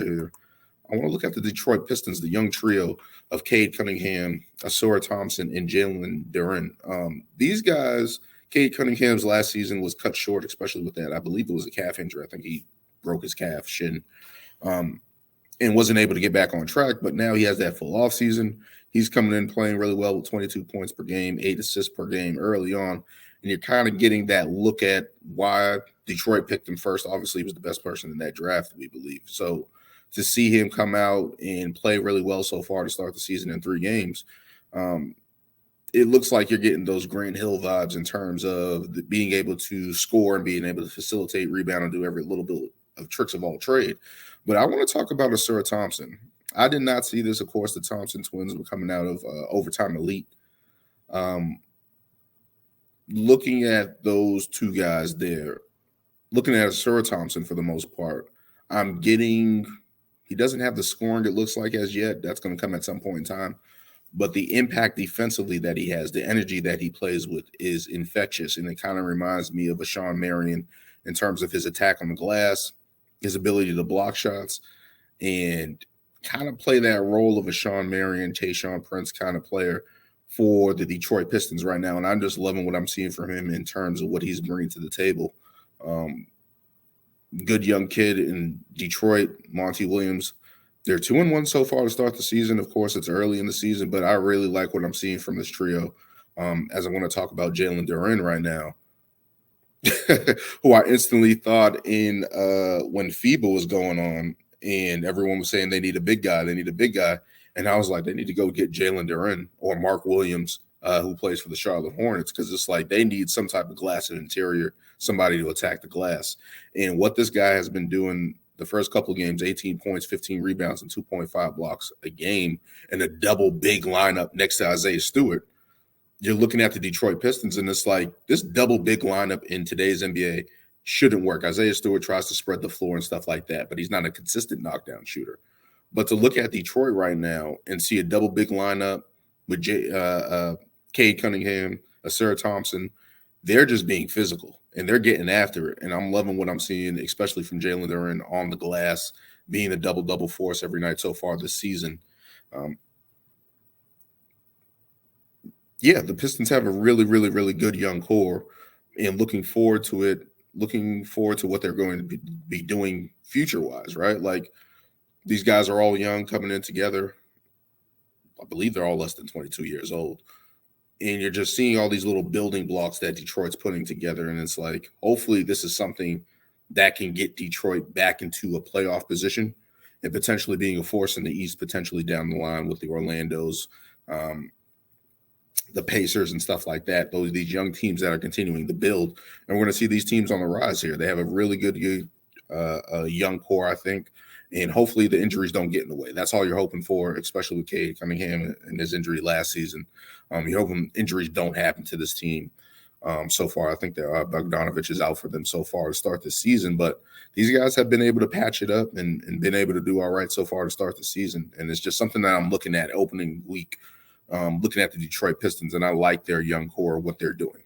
here, I want to look at the Detroit Pistons, the young trio of Cade Cunningham, Ausar Thompson, and Jalen Duren. These guys, Cade Cunningham's last season was cut short, especially with that. I believe it was a calf injury. I think he broke his calf shin and wasn't able to get back on track. But now he has that full off season. He's coming in playing really well with 22 points per game, 8 assists per game early on. And you're kind of getting that look at why Detroit picked him first. Obviously, he was the best person in that draft, we believe. So to see him come out and play really well so far to start the season in 3 games, it looks like you're getting those Grant Hill vibes in terms of being able to score and being able to facilitate, rebound, and do every little bit of tricks of all trade. But I want to talk about Ausar Thompson. I did not see this. Of course, the Thompson twins were coming out of Overtime Elite. Looking at those 2 guys there, looking at Ausar Thompson for the most part, he doesn't have the scoring it looks like as yet. That's going to come at some point in time. But the impact defensively that he has, the energy that he plays with is infectious. And it kind of reminds me of a Sean Marion in terms of his attack on the glass, his ability to block shots, and kind of play that role of a Sean Marion, Tayshaun Prince kind of player for the Detroit Pistons right now. And I'm just loving what I'm seeing from him in terms of what he's bringing to the table. Good young kid in Detroit, Monty Williams. They're 2-1 so far to start the season. Of course, it's early in the season, but I really like what I'm seeing from this trio. As I want to talk about Jalen Duren right now, who I instantly thought in when FIBA was going on and everyone was saying they need a big guy. And I was like, they need to go get Jalen Duren or Mark Williams, who plays for the Charlotte Hornets, because it's like they need some type of glass in interior, somebody to attack the glass. And what this guy has been doing the first couple of games, 18 points, 15 rebounds, and 2.5 blocks a game, and a double big lineup next to Isaiah Stewart. You're looking at the Detroit Pistons, and it's like this double big lineup in today's NBA shouldn't work. Isaiah Stewart tries to spread the floor and stuff like that, but he's not a consistent knockdown shooter. But to look at Detroit right now and see a double big lineup with Cade Cunningham, Ausar Thompson, they're just being physical and they're getting after it. And I'm loving what I'm seeing, especially from Jalen Duren on the glass, being a double-double force every night so far this season. The Pistons have a really, really, really good young core, and looking forward to it, looking forward to what they're going to be doing future-wise, right? Like, these guys are all young coming in together. I believe they're all less than 22 years old. And you're just seeing all these little building blocks that Detroit's putting together. And it's like, hopefully this is something that can get Detroit back into a playoff position and potentially being a force in the East, potentially down the line with the Orlandos, the Pacers and stuff like that. These young teams that are continuing to build. And we're going to see these teams on the rise here. They have a really good young core, I think. And hopefully the injuries don't get in the way. That's all you're hoping for, especially with Cade Cunningham and his injury last season. You're hoping injuries don't happen to this team. So far, I think that Bogdanovich is out for them so far to start the season. But these guys have been able to patch it up and been able to do all right so far to start the season. And it's just something that I'm looking at opening week, looking at the Detroit Pistons, and I like their young core, what they're doing.